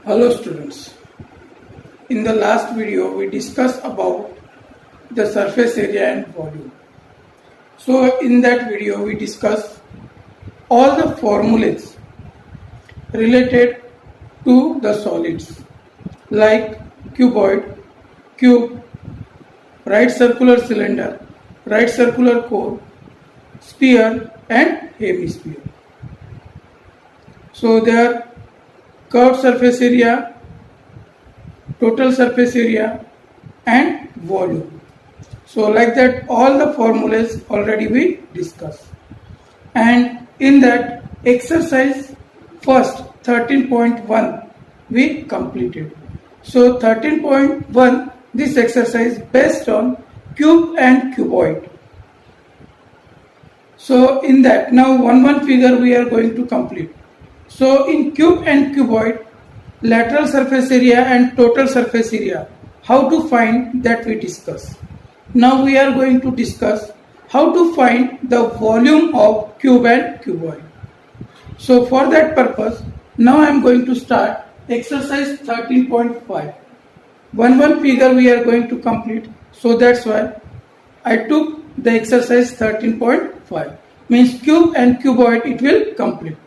Hello students. In the last video we discussed about the surface area and volume. So in that video we discussed all the formulas related to the solids like cuboid, cube, right circular cylinder, right circular core, sphere and hemisphere. So there are curved surface area, total surface area and volume. So like that all the formulas already we discussed. And in that exercise first 13.1 we completed. So 13.1 this exercise based on cube and cuboid. So in that now one figure we are going to complete. So in cube and cuboid, lateral surface area and total surface area, how to find that we discuss. Now we are going to discuss how to find the volume of cube and cuboid. So for that purpose, now I am going to start exercise 13.5. One figure we are going to complete. So that's why I took the exercise 13.5. Means cube and cuboid it will complete.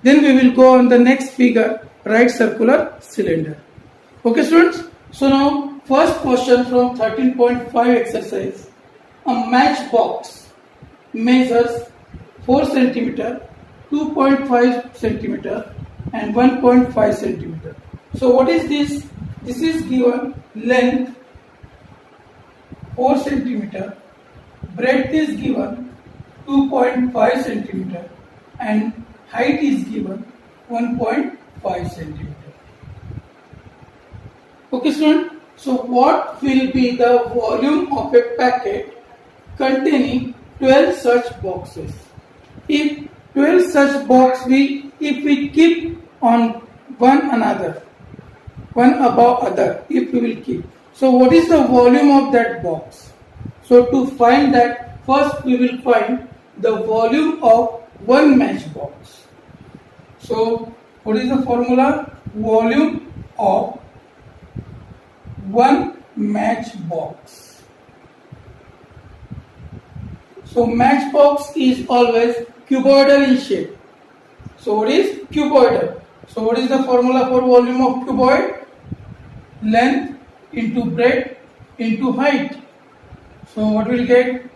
Then we will go on the next figure, right circular cylinder. Okay students, so now first question from 13.5 exercise. A matchbox measures 4 cm, 2.5 cm and 1.5 cm. So what is this? This is given length 4 cm, breadth is given 2.5 cm and height is given 1.5 cm. Okay student, so what will be the volume of a packet containing 12 such boxes? If 12 such boxes if we keep on one another, one above other, if we will keep. So what is the volume of that box? So to find that, first we will find the volume of one matchbox. So what is the formula? Volume of one matchbox. So matchbox is always cuboidal in shape. So what is cuboidal? So what is the formula for volume of cuboid? Length into breadth into height. So what will get?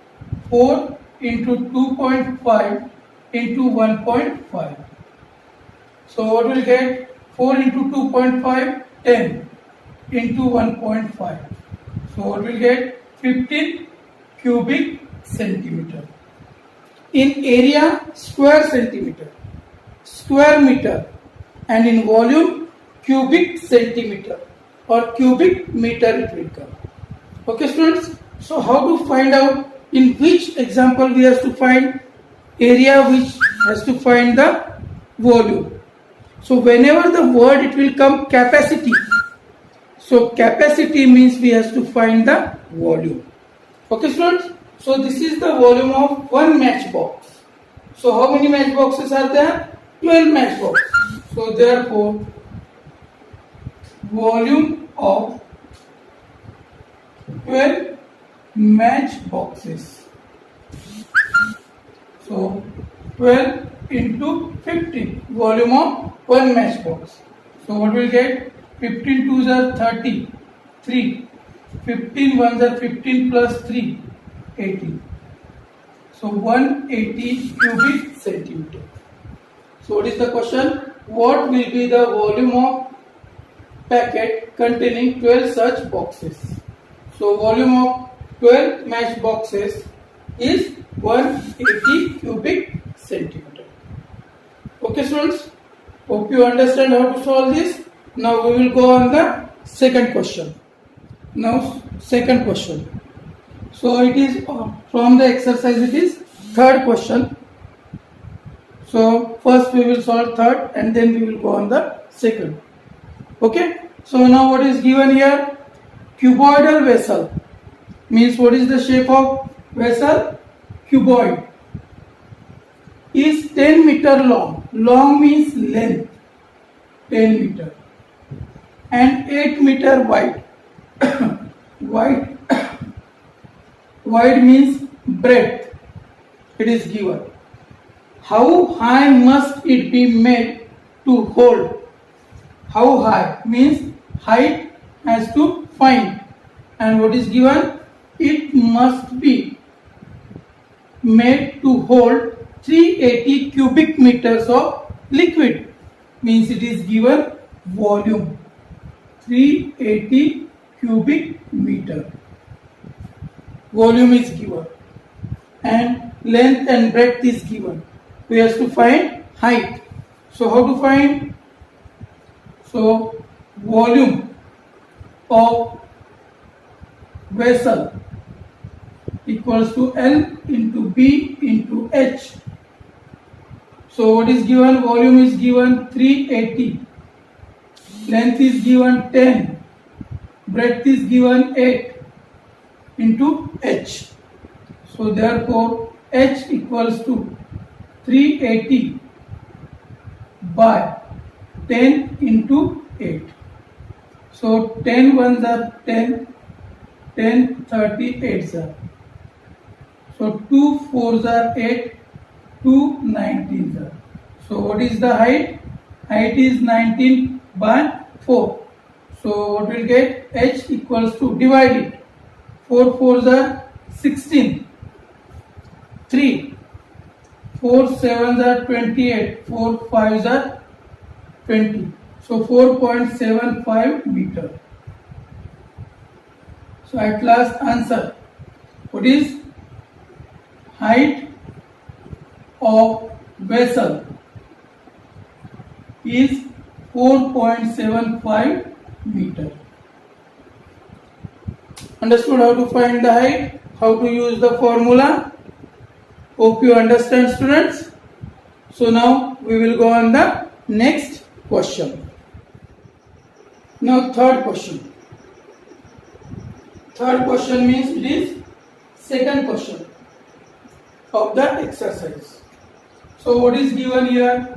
4 into 2.5 into 1.5. So what will get? 4 into 2.5, 10 into 1.5. So what will get? 15 cubic centimeter. In area, square centimeter, square meter, and in volume, cubic centimeter or cubic meter it will come. Okay students, so how to find out in which example we have to find area, which has to find the volume. So whenever the word it will come capacity. So capacity means we have to find the volume. Okay students, so this is the volume of one matchbox. So how many matchboxes are there? 12 matchboxes. So therefore volume of 12 matchboxes. So 12 into 15, volume of one matchbox. So what will get? 15 2s are 30, 3, 15 1s are 15 plus 3, 18. So 180 cubic centimeter. So what is the question? What will be the volume of packet containing 12 such boxes? So volume of 12 matchboxes is 180 cubic centimeter. Okay students, hope you understand how to solve this. Now we will go on the second question. Now second question. So it is from the exercise, it is third question. So first we will solve third and then we will go on the second. Okay. So now what is given here? Cuboidal vessel. Means what is the shape of vessel? Cuboid. Is 10 meter long. Long means length. 10 meter. and 8 meter wide. wide wide means breadth. It is given. How high must it be made to hold? How high means height has to find, and what is given? It must be made to hold 380 cubic meters of liquid, means it is given volume 380 cubic meter. Volume is given and length and breadth is given. We have to find height. So how to find? So volume of vessel equals to L into B into H. So what is given? Volume is given 380. Length is given 10. Breadth is given 8 into H. So therefore H equals to 380 by 10 into 8. So 10 ones are 10, 10 38s are. So 2 4s are 8, 2 19s are. So what is the height? Height is 19 by 4. So what will get? H equals to, divide it. 4 4s are 16. 3. 4 7s are 28. 4 5s are 20. So 4.75 meter. So at last answer. What is height of vessel? Is 4.75 meter. Understood how to find the height? How to use the formula? Hope you understand, students. So now we will go on the next question. Now third question. Third question means it is second question of the exercise. So what is given here?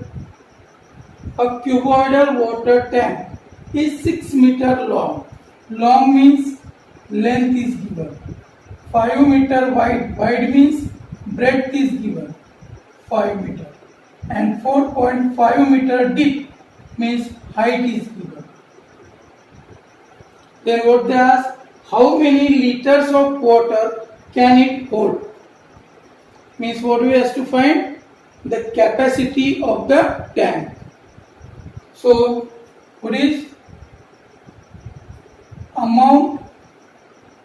A cuboidal water tank is 6 meter long. Long means length is given. 5 meter wide. Wide means breadth is given. 5 meter. And 4.5 meter deep means height is given. Then what they ask? How many liters of water can it hold? Means what we have to find? The capacity of the tank. So what is amount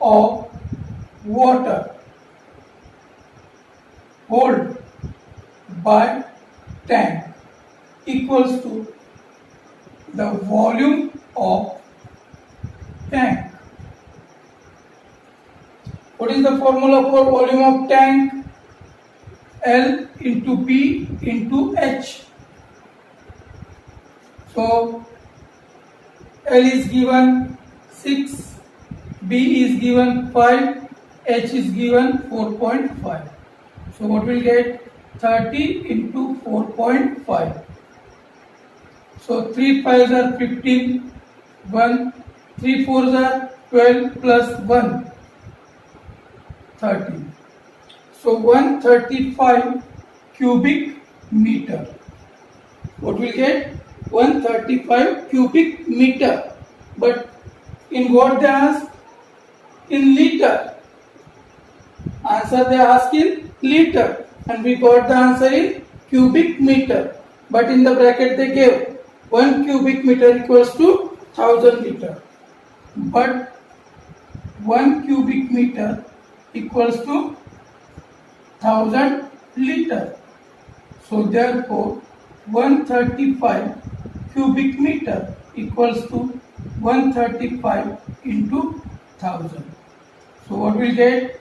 of water hold by tank equals to the volume of tank. What is the formula for volume of tank? L into B into H. So L is given 6, B is given 5, H is given 4.5. So what will get? 30 into 4.5. So 3 5s are 15, 1, 3 4s are 12 plus 1, 13. So 135 cubic meter. What will get? 135 cubic meter. But in what they ask? In liter. Answer they ask in liter. And we got the answer in cubic meter. But in the bracket they gave 1 cubic meter equals to 1000 liter. But 1 cubic meter equals to 1000 liter. So therefore 135 cubic meter equals to 135 into 1000. So what will get?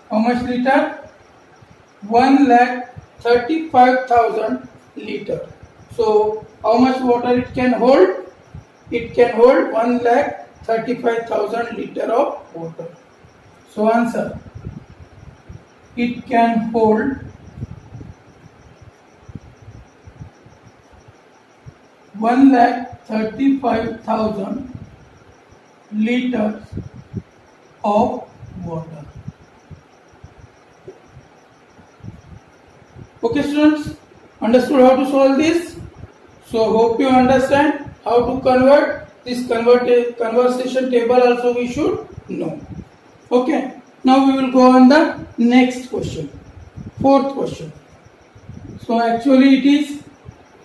How much liter? 1,35,000 liter. So how much water it can hold? It can hold 1,35,000 liter of water. So answer, it can hold 1,35,000 liters of water. Okay students, understood how to solve this? So hope you understand how to convert this conversation table also we should know. Okay, now we will go on the next question, fourth question. So actually it is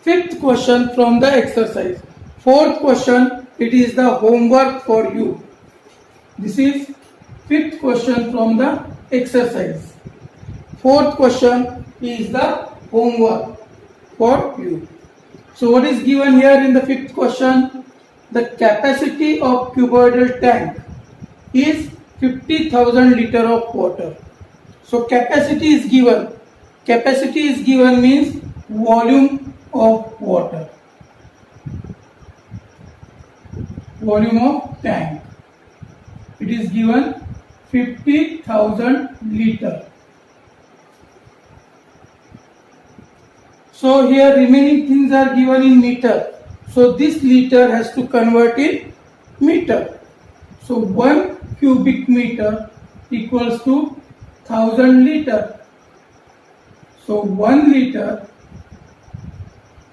fifth question from the exercise. Fourth question, it is the homework for you. This is fifth question from the exercise. Fourth question is the homework for you. So what is given here in the fifth question? The capacity of cuboidal tank is 50,000 liter of water. So capacity is given. Capacity is given means volume of water. Volume of tank. It is given 50,000 liter. So here remaining things are given in meter. So this liter has to convert in meter. So 1 cubic meter equals to 1000 liter. So 1 liter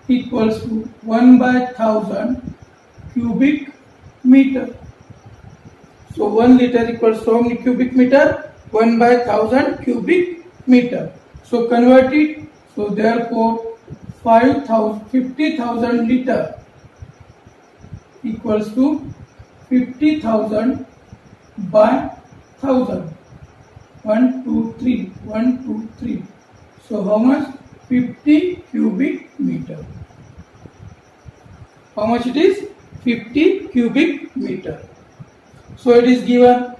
equals to 1 by 1000 cubic meter. So 1 liter equals to how many cubic meter? 1 by 1000 cubic meter. So convert it. So therefore 50,000 liter equals to 50,000 by 1000. 1, 2, 3. 1, 2, 3. So how much? 50 cubic meter. How much it is? 50 cubic meter. So it is given.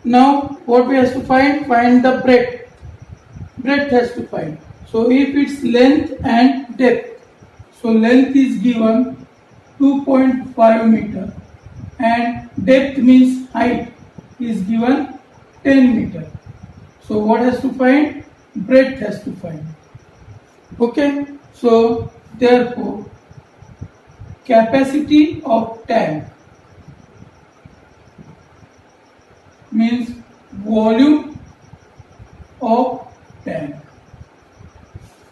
Now what we have to find? Find the breadth. Breadth has to find. So if it's length and depth. So length is given 2.5 meter and depth means height is given 10 meter. So what has to find? Breadth has to find. Okay. So therefore capacity of tank means volume of tank.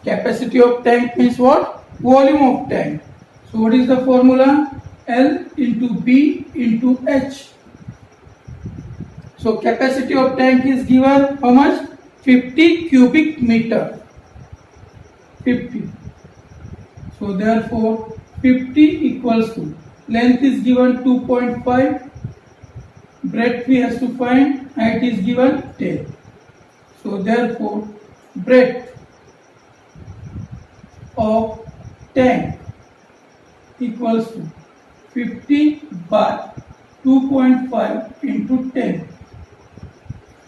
Capacity of tank means what? Volume of tank. So what is the formula? L into B into H. So capacity of tank is given how much? 50 cubic meter. 50. So therefore 50 equals to length is given 2.5. Breadth we has to find. Height is given 10. So therefore breadth of tank equals to 50 by 2.5 into 10.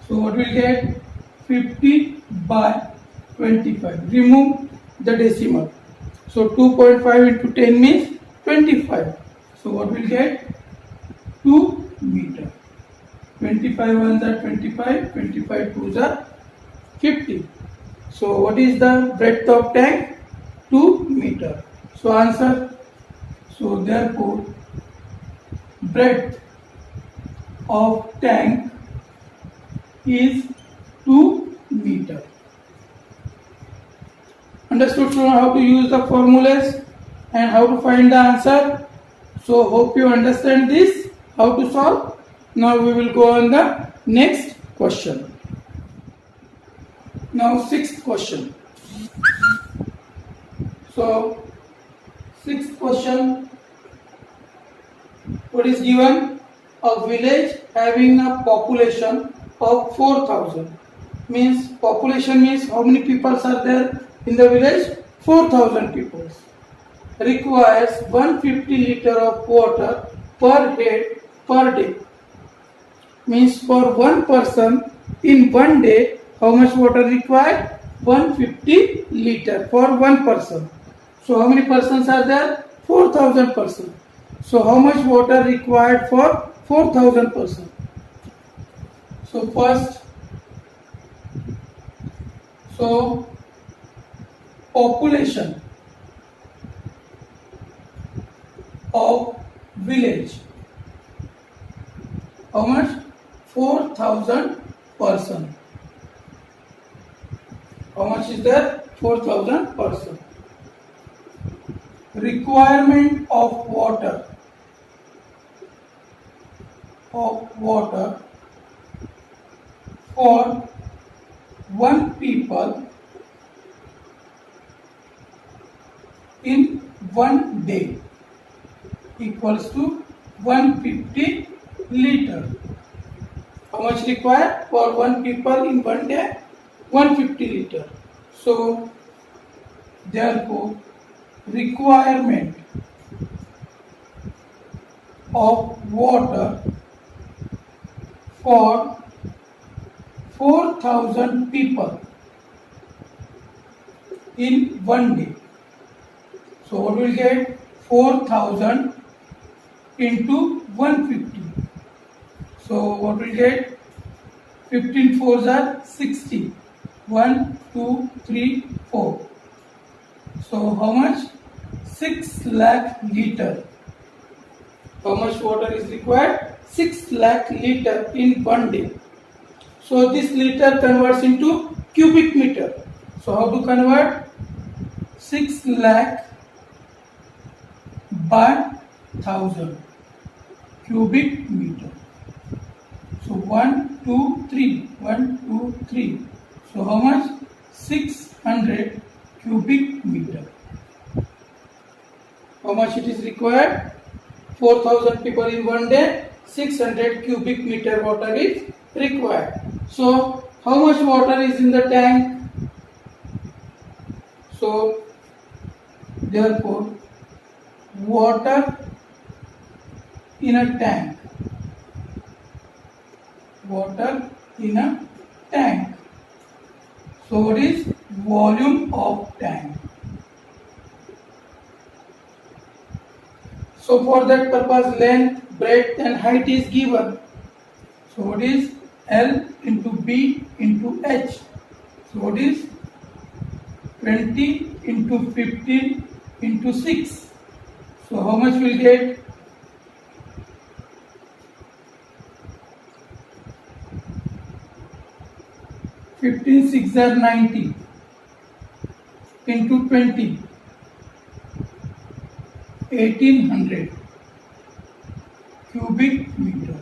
So what will get? 50 by 25. Remove the decimal. So 2.5 into 10 means 25. So what will get? 2 meter. 25 ones are 25, 25 twos are 50. So what is the breadth of tank? 2 meter. So answer. So therefore breadth of tank is 2 meter. Understood how to use the formulas and how to find the answer? So hope you understand this, how to solve. Now we will go on the next question. Now sixth question. So sixth question, what is given? A village having a population of 4,000. Means population means how many people are there in the village? 4,000 people. Requires 150 liter of water per head per day. Means for one person in one day, how much water required? 150 liter for one person. So how many persons are there? 4,000 persons. So how much water required for 4,000 persons? So first, population of village. How much? 4,000 person. How much is there? 4,000 person. Requirement of water for one people in 1 day equals to 150 liter. How much required for one people in 1 day? 150 liter. So therefore requirement of water for 4,000 people in 1 day. So what will get? 4,000 into 150. So what will get? 15 fours are 60. 1, 2, 3, 4. So how much? 6 lakh liter. How much water is required? 6 lakh liter in 1 day. So this liter converts into cubic meter. So how to convert? 6 lakh by 1000 cubic meter. So 1, 2, 3. 1, 2, 3. So how much? 600 cubic meter. How much it is required? 4,000 people in 1 day, 600 cubic meter water is required. So how much water is in the tank? So therefore water in a tank. Water in a tank. So what is volume of tank? So for that purpose length, breadth and height is given. So what is L into B into H? So what is 20 into 15 into 6? So how much will get? 15 6 are 90 into 20. 1800 cubic meter.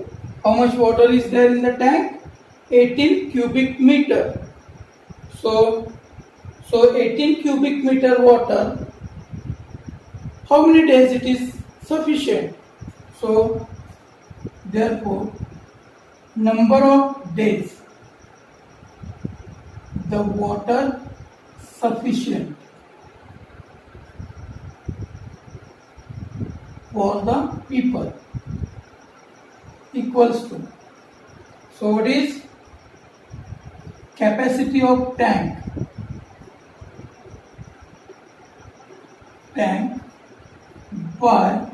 How much water is there in the tank? 18 cubic meter. So 18 cubic meter water, how many days it is sufficient? So therefore number of days the water sufficient for the people equals to, so what is capacity of tank by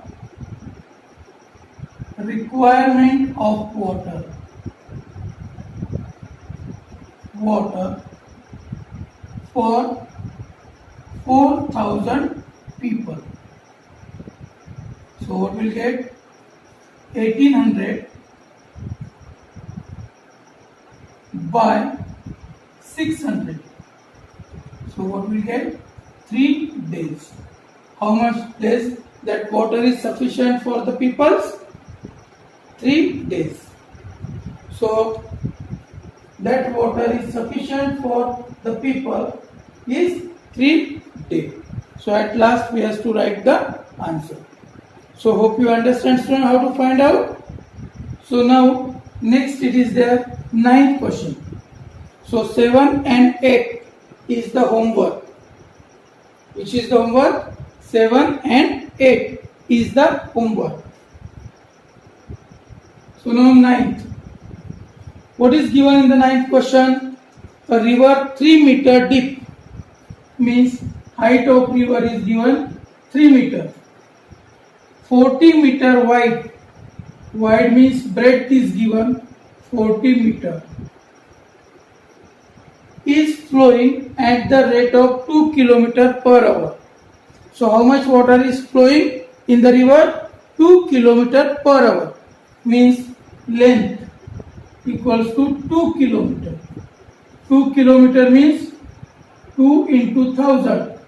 requirement of water for 4,000 people. So what will get? 1800 by 600. So what will get? 3 days. How much days that water is sufficient for the peoples? 3 days. So that water is sufficient for the people is 3 days. So at last we have to write the answer. So hope you understand, student, how to find out. So now next it is their 9th question. So 7 and 8 is the homework. Which is the homework? 7 and 8 is the homework. So now 9th. What is given in the 9th question? A river 3 meter deep, means height of river is given 3 meter. 40 meter wide. Wide means breadth is given 40 meter. Is flowing at the rate of 2 km per hour. So how much water is flowing in the river? 2 kilometer per hour, means length equals to 2 kilometer. 2 kilometer means 2 into 1000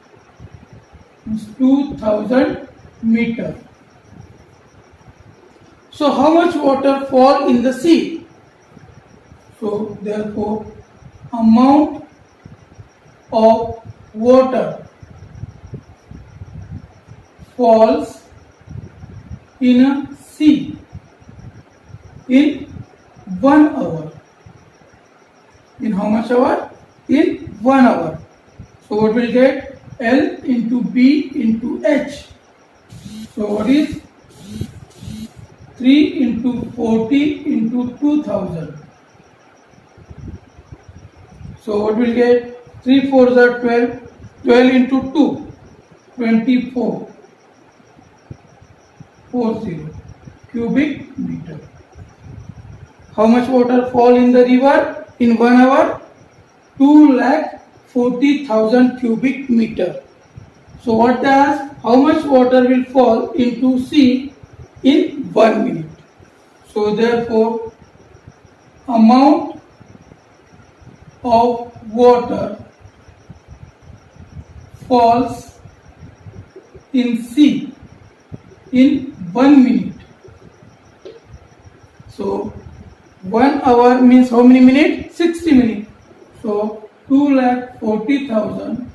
means 2000 meter. So how much water fall in the sea? So therefore amount of water falls in a sea in 1 hour. In how much hour? In 1 hour. So what will get? L into B into H. So what is 3 into 40 into 2000. So what will get? 3 4s are 12. 12 into 2, 24. 40 cubic meter. How much water fall in the river in 1 hour? 2,40,000 cubic meter. So what does? How much water will fall into sea in 1 minute? So therefore amount of water falls in sea in 1 minute. So 1 hour means how many minutes? 60 minutes. So 2,40,000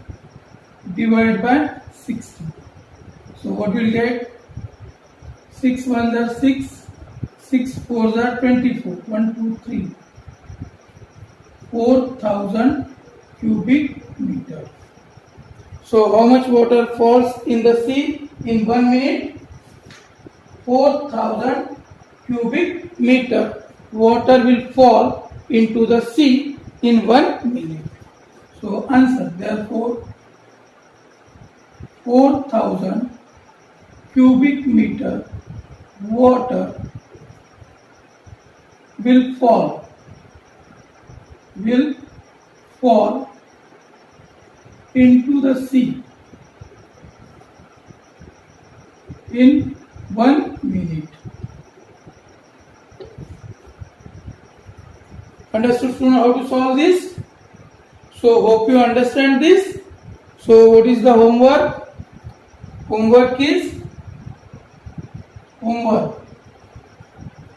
divided by 60. So what will get? 6 1s are 6, 6 4s are 24. 1 2 3. 4,000 cubic meter. So how much water falls in the sea in 1 minute? 4,000 cubic meter water will fall into the sea in 1 minute. So answer, therefore 4,000 cubic meter water will fall into the sea in 1 minute. Understood student how to solve this? So hope you understand this. So what is the homework? Homework is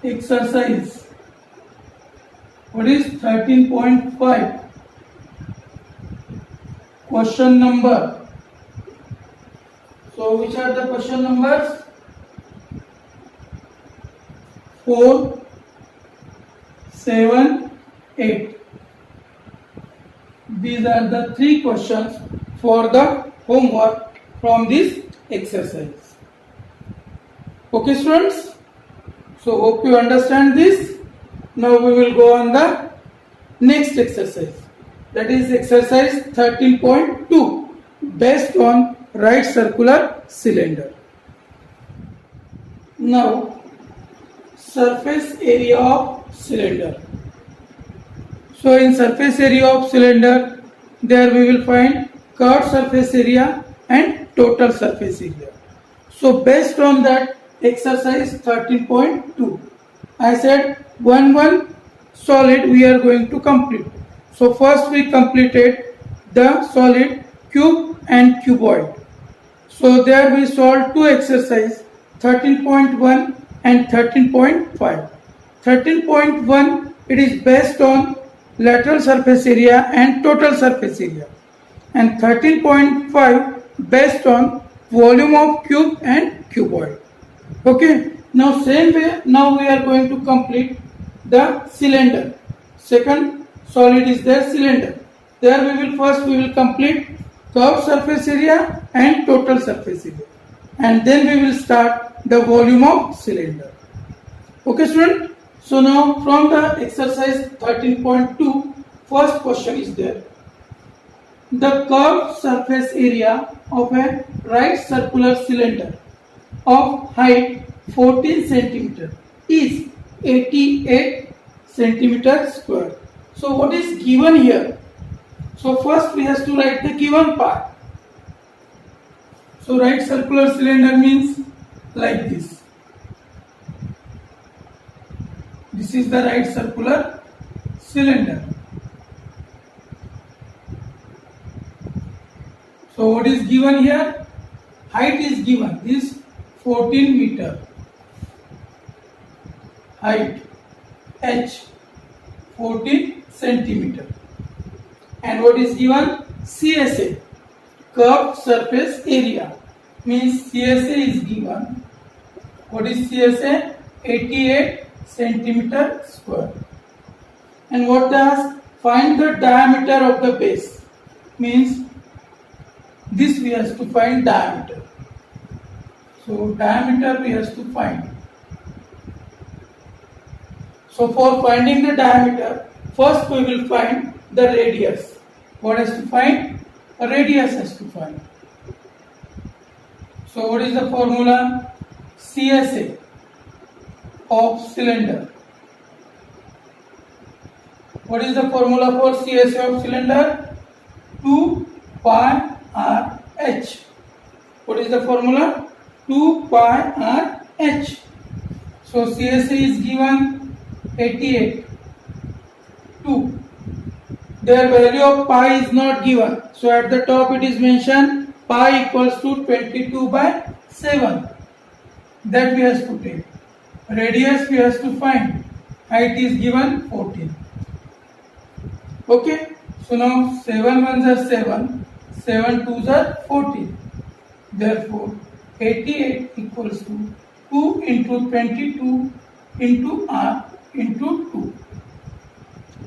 exercise. What is 13.5? Question number. So which are the question numbers? 4, 7, 8. These are the 3 questions for the homework from this exercise. Okay students? So hope you understand this. Now we will go on the next exercise. That is exercise 13.2 based on right circular cylinder. Now surface area of cylinder. So in surface area of cylinder, there we will find curved surface area and total surface area. So based on that, exercise 13.2, I said one solid we are going to complete. So first we completed the solid cube and cuboid. So there we solved 2 exercises, 13.1 and 13.5. 13.1, it is based on lateral surface area and total surface area, and 13.5 based on volume of cube and cuboid. Okay, now same way, now we are going to complete the cylinder. Second solid is there, cylinder. There we will complete curved surface area and total surface area, and then we will start the volume of cylinder. Okay student? So now from the exercise 13.2, first question is there. The curved surface area of a right circular cylinder of height 14 cm is 88 cm square. So what is given here? So first we have to write the given part. So right circular cylinder means like this. This is the right circular cylinder. So what is given here? Height is given is 14 meter. Height h 14 centimeter. And what is given? CSA, curved surface area, means CSA is given. What is CSA? 88 centimeter square. And what does? Find the diameter of the base, means this we have to find diameter. So diameter we have to find. So for finding the diameter, first we will find the radius. What has to find? A radius has to find. So what is the formula? CSA of cylinder. What is the formula for CSA of cylinder? 2 pi r h. What is the formula? 2 pi r h. So CSA is given 88. 2. Their value of pi is not given. So at the top it is mentioned pi equals to 22 by 7. That we have to take. Radius we have to find. Height is given 14. Okay. So now 7 ones are 7. 7 twos are 14. Therefore 88 equals to 2 into 22 into r into 2.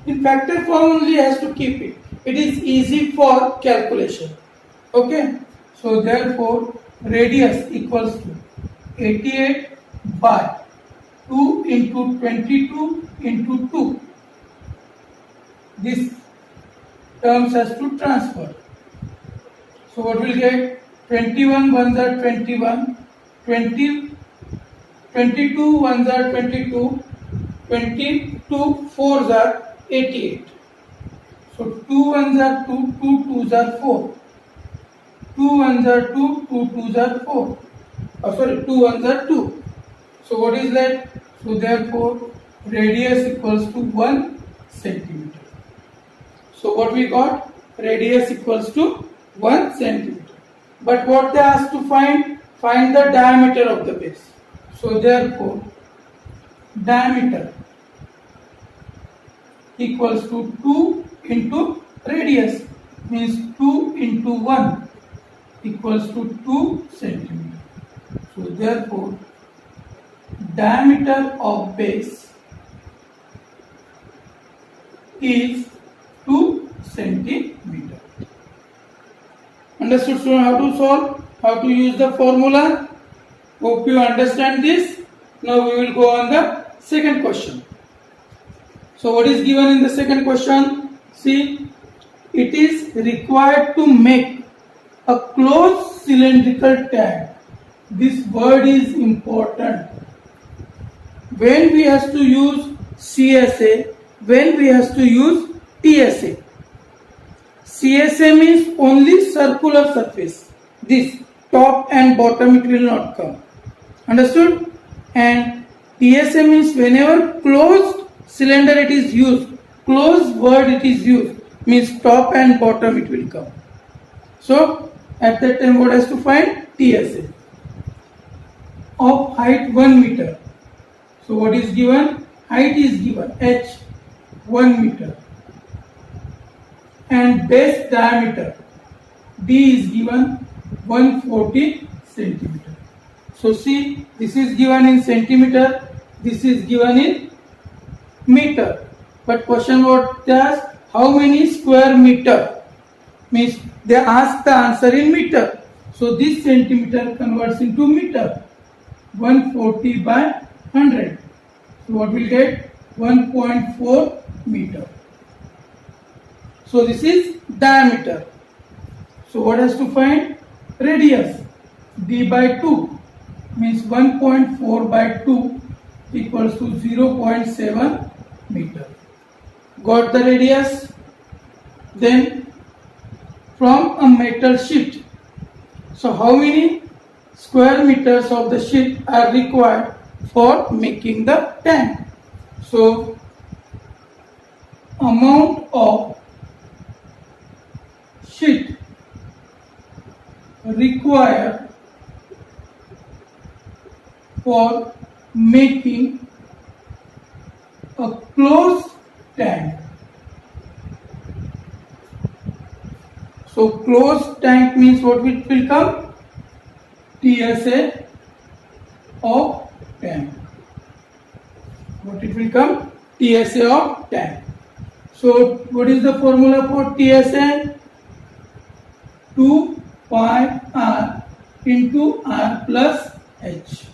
In factor form only has to keep it. It is easy for calculation. Okay. So therefore radius equals to 88 by 2 into 22 into 2. This terms has to transfer. So what will get? 21 ones are 21, 22 ones are 22, 22 fours are 88. So 2 ones are 2, 2 twos are 4. 2 ones are 2, 2 twos are 4. Oh, sorry, 2 ones are 2. So what is that? So therefore radius equals to 1 centimeter. So what we got? Radius equals to 1 centimeter. But what they asked to find? Find the diameter of the base. So therefore diameter equals to 2 into radius, means 2 into 1 equals to 2 centimeter. So therefore diameter of base is 2 centimeter. Understood, student, how to solve? How to use the formula? Hope you understand this. Now we will go on the second question. So what is given in the second question? See, it is required to make a closed cylindrical tank. This word is important. When we have to use CSA, when we have to use TSA. CSA means only circular surface. This top and bottom it will not come. Understood? And TSA means whenever closed cylinder it is used, closed word it is used, means top and bottom it will come. So at that time what has to find? TSA of height 1 meter. So what is given? Height is given h 1 meter and base diameter d is given 140 centimeter. So see, this is given in centimeter, this is given in meter. But question what they ask? How many square meter? Means they ask the answer in meter. So this centimeter converts into meter. 140 by 100. So what will get? 1.4 meter. So this is diameter. So what has to find? Radius. D by 2 means 1.4 by 2 equals to 0.7 meter. Got the radius? Then from a metal sheet. So how many square meters of the sheet are required for making the tank? So amount of sheet required for making a closed tank. So closed tank means what it will come? TSA of tank. What it will come? TSA of tank. So what is the formula for TSA? 2 pi r into r plus h.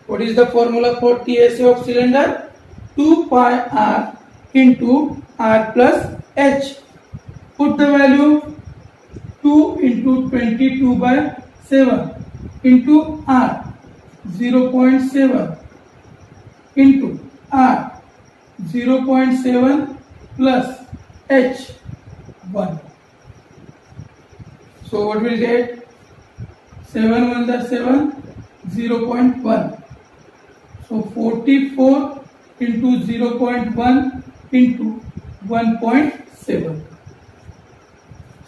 What is the formula for TSA of cylinder? 2 pi r into r plus h. Put the value 2 into 22 by 7 into r 0.7 into r 0.7 plus h 1. So what will get? 7 1 are 7, 0.1. So 44 into 0.1 into 1.7.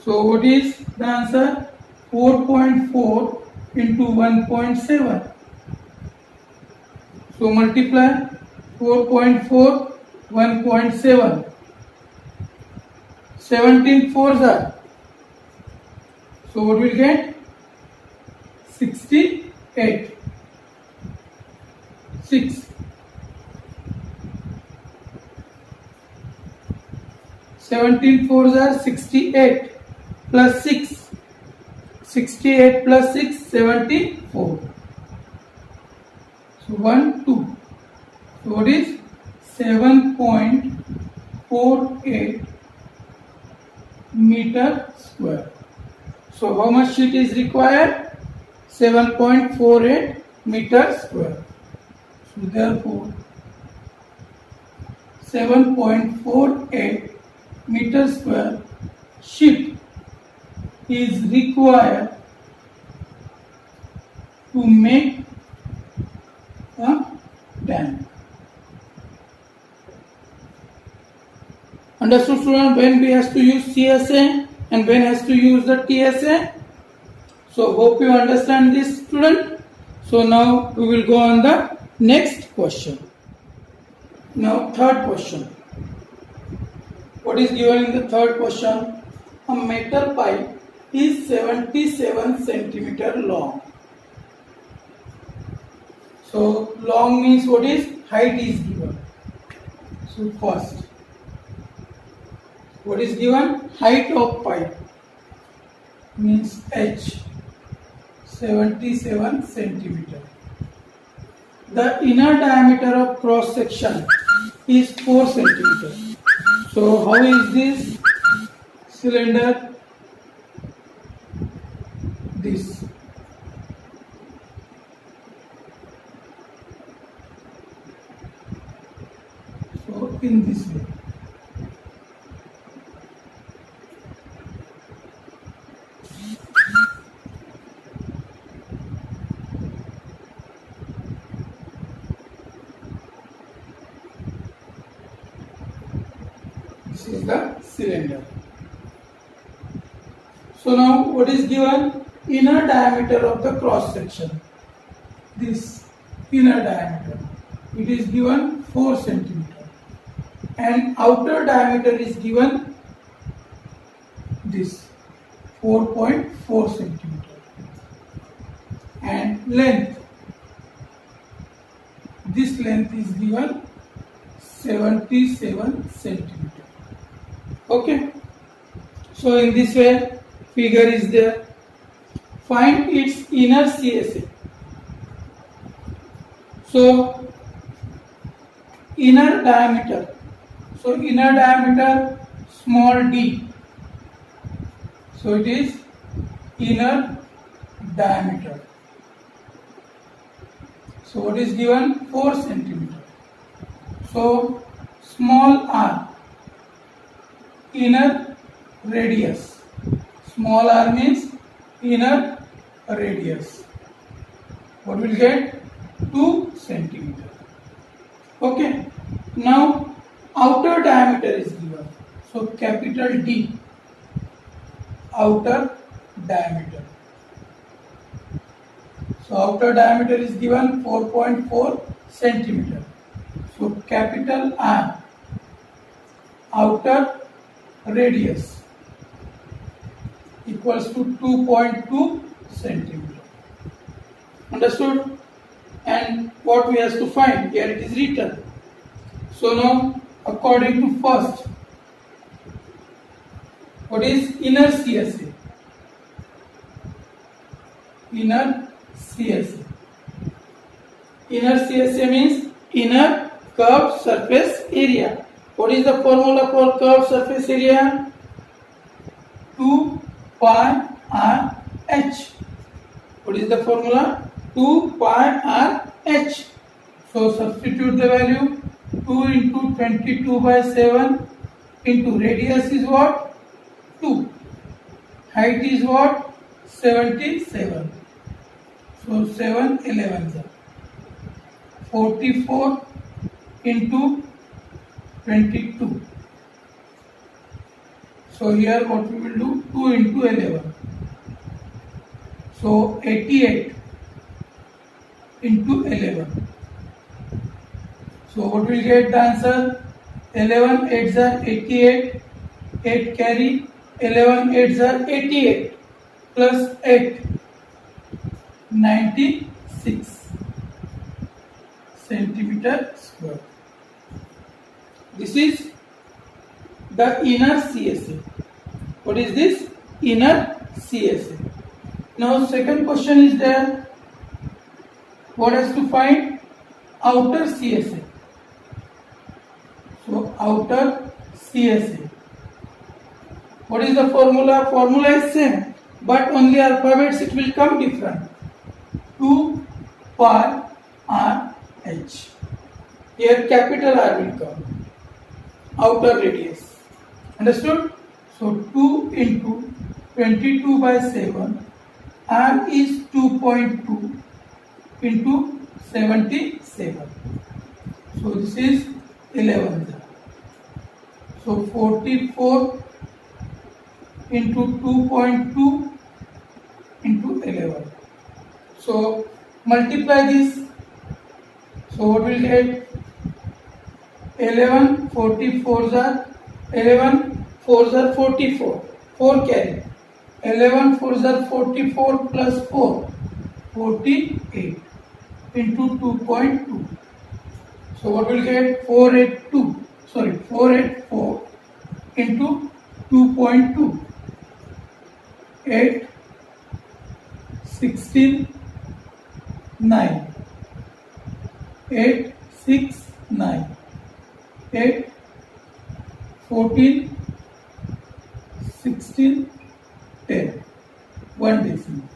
So what is the answer? 4.4 into 1.7. So multiply 4.4, 1.7. 17 fours are. So what will get? 68. 6. 17 fours are 68 plus 6. 68 plus 6, 74. So 1, 2. So what is 7.48 meter square. So how much sheet is required? 7.48 meter square. So therefore 7.48 meter square sheet is required to make a tank. Understood, student? When we has to use CSA and when has to use the TSA. So hope you understand this, student. So now we will go on the next question. Now third question. What is given in the third question? A metal pipe is 77 centimeter long. So long means what is? Height is given. So first, what is given? Height of pipe means h, 77 centimeter. The inner diameter of cross section is 4 centimeter. So how is this cylinder? This. So in this way. This is the cylinder. So now what is given? Inner diameter of the cross section. This inner diameter. It is given 4 centimeter. And outer diameter is given this 4.4 centimeter. And length. This length is given 77 centimeter. Okay. So in this way, figure is there. Find its inner CSA. So inner diameter. So inner diameter small d. So it is inner diameter. So what is given? 4 centimeter. So small r. Inner radius. Small r means inner radius. What will get? 2 centimeter. Okay. Now outer diameter is given. So capital D, outer diameter. So outer diameter is given 4.4 centimeter. So capital R, outer radius equals to 2.2 centimeter. Understood? And what we have to find? Here it is written. So now, according to first, what is inner CSA? Inner CSA. Inner CSA means inner curved surface area. What is the formula for curved surface area? 2 pi r h. What is the formula? 2 pi r h. So substitute the value. 2 into 22 by 7 into radius is what? 2. Height is what? 77. So 7 11s. 44 into 22. So here what we will do? 2 into 11. So 88 into 11. So what will get the answer? 11 8s are 88, 8 carry, 11 8s are 88 plus 8, 96 centimeter square. This is the inner CSA. What is this? Inner CSA. Now second question is there. What has to find? Outer CSA. So outer CSA. What is the formula? Formula is same, but only alphabets it will come different. 2 pi r h. Here capital R will come. Outer radius. Understood? So 2 into 22 by 7. R is 2.2 into 77. So this is 11. So 44 into 2.2 into 11. So multiply this. So what will get? 11 44s are 11 4s are 44. 4 carry. 11 4s are 44 plus 4. 48 into 2.2. So what will get? 484 into 2.2. 8 16 9. 8 6 9. 8 14 16 10. 1 decimal.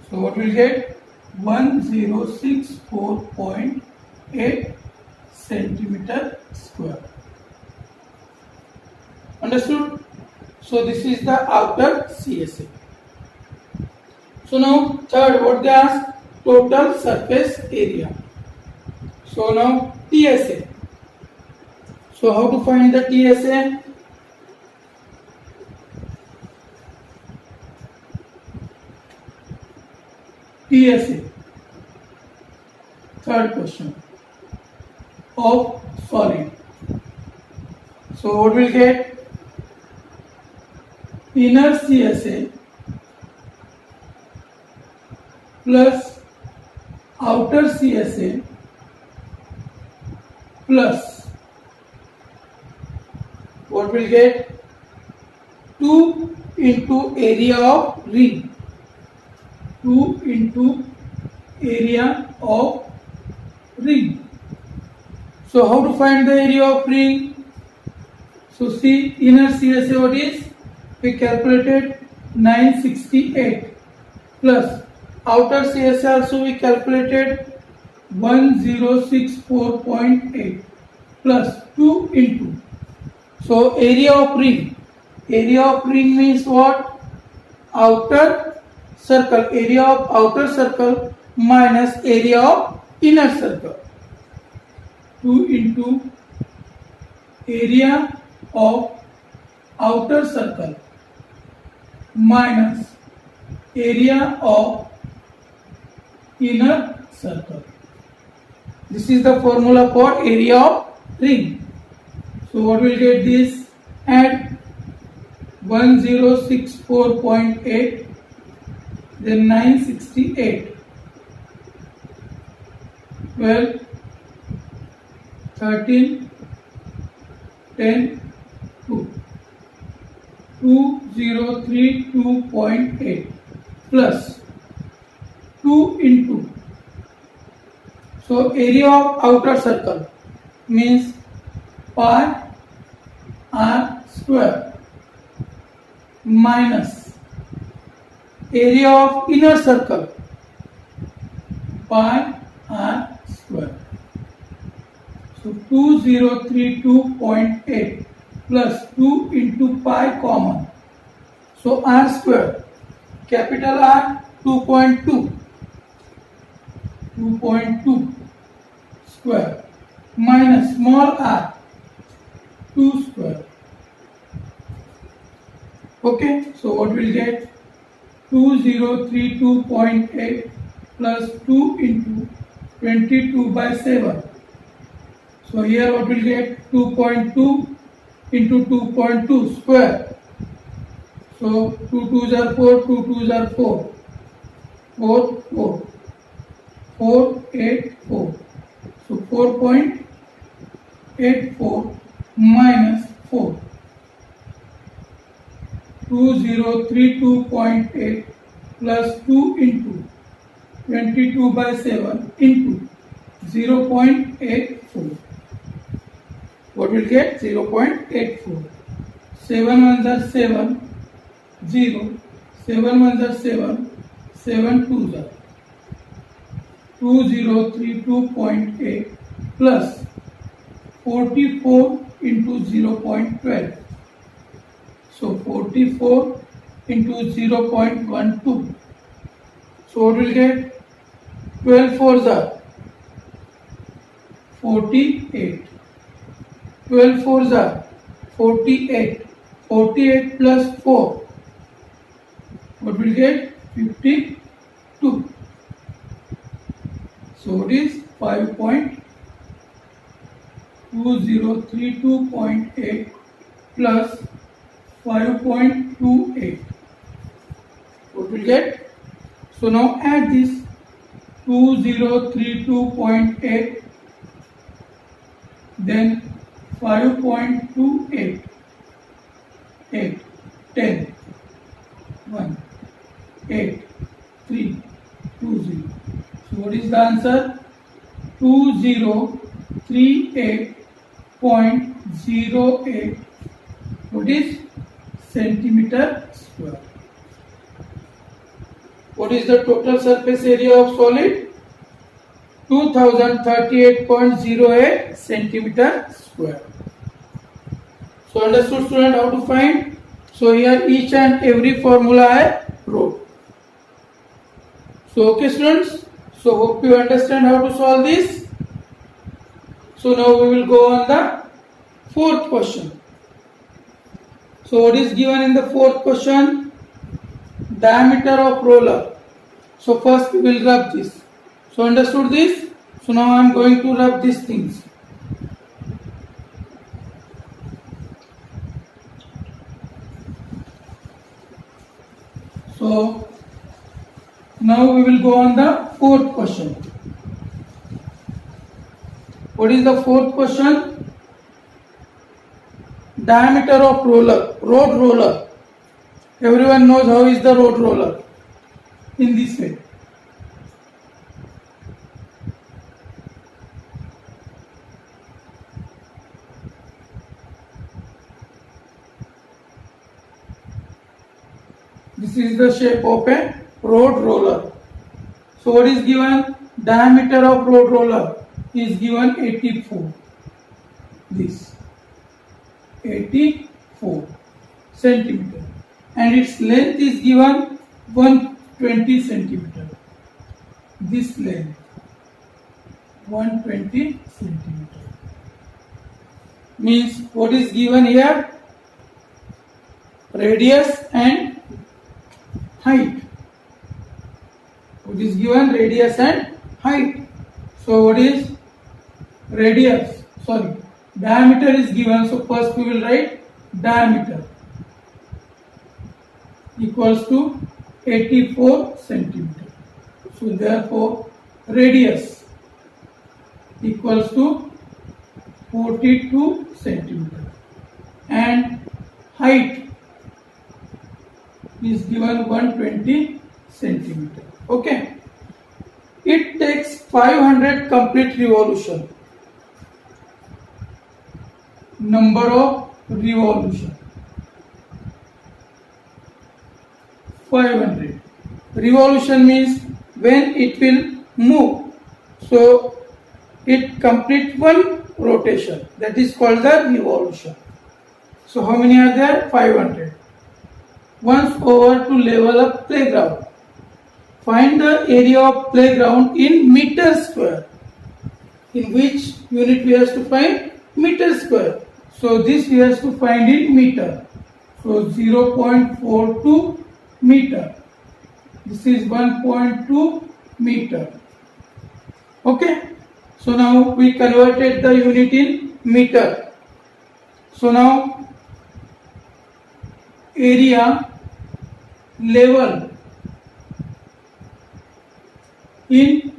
So what will get? 1064.8 centimeter square. Understood? So this is the outer CSA. So now third, what they ask? Total surface area. So now TSA. So how to find the TSA? TSA. Third question of solid. So what will get? Inner CSA plus outer CSA plus what will get? 2 into area of ring. 2 into area of ring. So how to find the area of ring? So see, inner CSA what is? We calculated 968 plus outer CSA also we calculated 1064.8 plus 2 into. So area of ring. Area of ring means what? Outer circle. Area of outer circle minus area of inner circle. 2 into area of outer circle minus area of inner circle. This is the formula for area of ring. So what will get this? Add 1064.8, then 968, 12, 13, 10, 2, 2032.8 plus 2 into. So area of outer circle means pi r square minus area of inner circle pi r square. So 2032.8 plus 2 into pi common. So r square, capital R 2.2 square minus small r 2 square. Okay, so what will get? 2032.8 plus 2 into 22 by 7. So here what will get? 2.2 into 2.2 square. So 2 2s are 4, 2 2s are 4, 4, 4, 4, 8, 4. So 4.84 minus 4. 2032.8 plus 2 into 22 by 7 into 0.84. What will get? 0.84. 7 ones are 7, 0, 7 ones are 7, 7 twos are 2032.8 plus 44 into 0.12. So 44 into 0.12. So what will get? 12 fours are 48. 12 fours are 48. 48 plus 4. What will get? 52. So it is 5.2032.8 plus 5.28. What will get? So now add this 2032.8, then 5.28, 8, 10, 1, 8, 3, 2, 0. So what is the answer? 2038.08. What is? Centimeter square. What is the total surface area of solid? 2038.08 centimeter square. So understood, student, how to find? So here each and every formula I wrote. So okay, students. So hope you understand how to solve this. So now we will go on the fourth question. So what is given in the fourth question? Diameter of roller. So first we will rub this. So understood this? So now I am going to rub these things. So now we will go on the fourth question. What is the fourth question? Diameter of roller, road roller. Everyone knows how is the road roller. In this way. This is the shape of a road roller. So what is given? Diameter of road roller is given 84. This 84 centimeter, and its length is given 120 centimeter. This length 120 centimeter. means what is given here? Radius and height. What is given? Radius and height. So what is radius? Sorry, diameter is given. So first we will write diameter equals to 84 centimeter. So therefore radius equals to 42 centimeter and height is given 120 centimeter. Okay. It takes 500 complete revolution. Number of revolution 500. Revolution means when it will move. So it complete one rotation. That is called the revolution. So how many are there? 500. Once over to level up playground. Find the area of playground in meter square. In which unit we have to find? Meter square. So this we have to find in meter. So 0.42 meter. This is 1.2 meter. Okay. So now we converted the unit in meter. So now area level in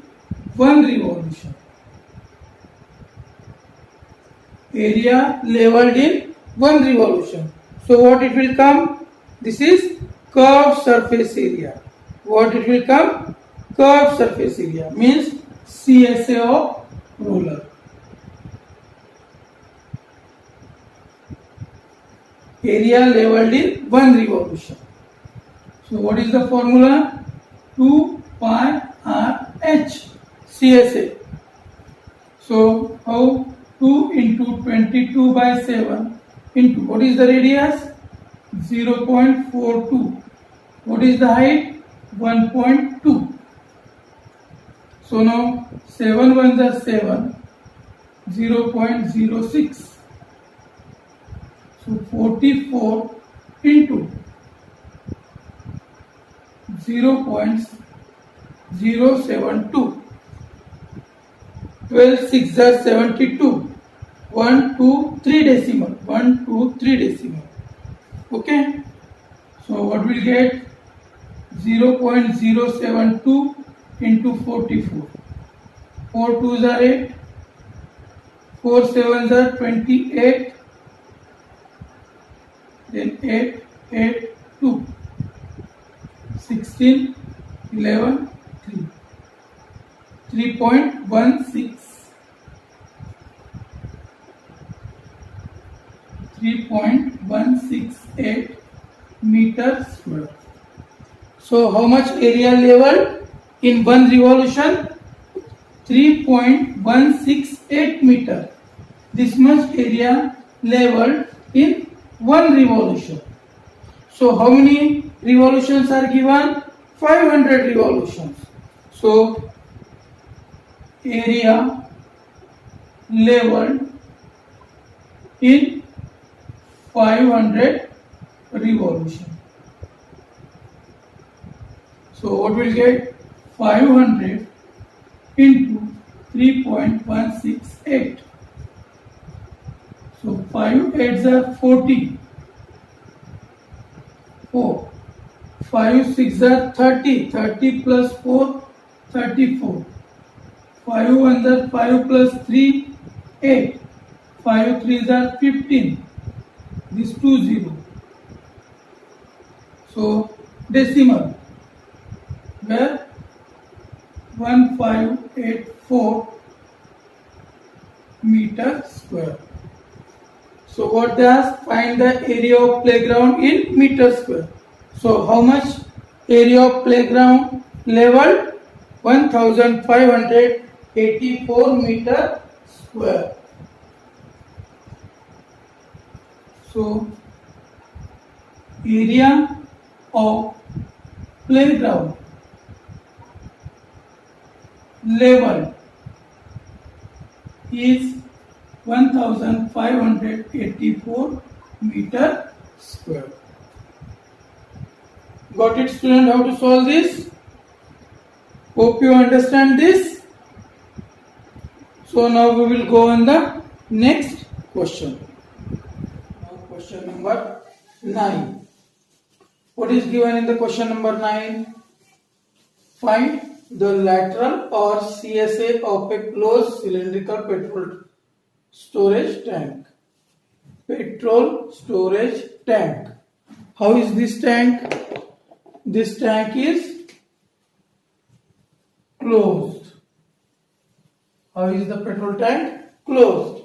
one revolution. Area leveled in one revolution. So what it will come? This is curved surface area. What it will come? Curved surface area means CSA of roller. Area leveled in one revolution. So what is the formula? 2 pi r h CSA. So how? 2 into 22 by 7 into what is the radius? 0.42. What is the height? 1.2. So now 7 ones are 7, 0.06. So 44 into 0.072. 12 6 are 72. 1 2 3 decimal. 1 2 3 decimal. Okay. So what will get? 0.072 into 44. 4 2s are 8. 4 7s are 28. Then 8 8 2. 16 11 3. 3.16. 3.168 meter square. So how much area level in one revolution? 3.168 meter. This much area leveled in one revolution. So how many revolutions are given? 500 revolutions. So area leveled in 500 revolution. So what will get? 500 into 3.168. So 5 8s are 40. 4. 5 6 are 30. 30 plus 4, 34. 5 1s are 5 plus 3, 8. 5 3s are 15. This 2 0. So decimal where 1584 meter square. So what they ask? Find the area of playground in meter square. So how much area of playground level? 1584 meter square. So area of playground level is 1584 meter square. Got it, student, how to solve this? Hope you understand this. So now we will go on the next question. Now question number 9. What is given in the question number 9? Find the lateral or CSA of a closed cylindrical petrol storage tank. Petrol storage tank. How is this tank? This tank is closed. How is the petrol tank? Closed.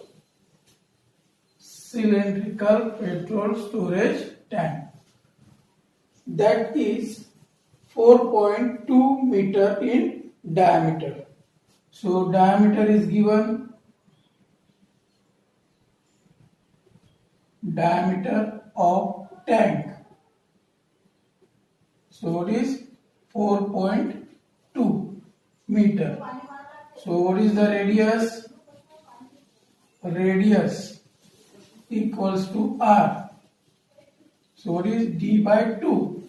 Cylindrical petrol storage tank. That is 4.2 meter in diameter. So diameter is given. Diameter of tank. So it is 4.2 meter. So what is the radius? Radius equals to R. So what is D by 2?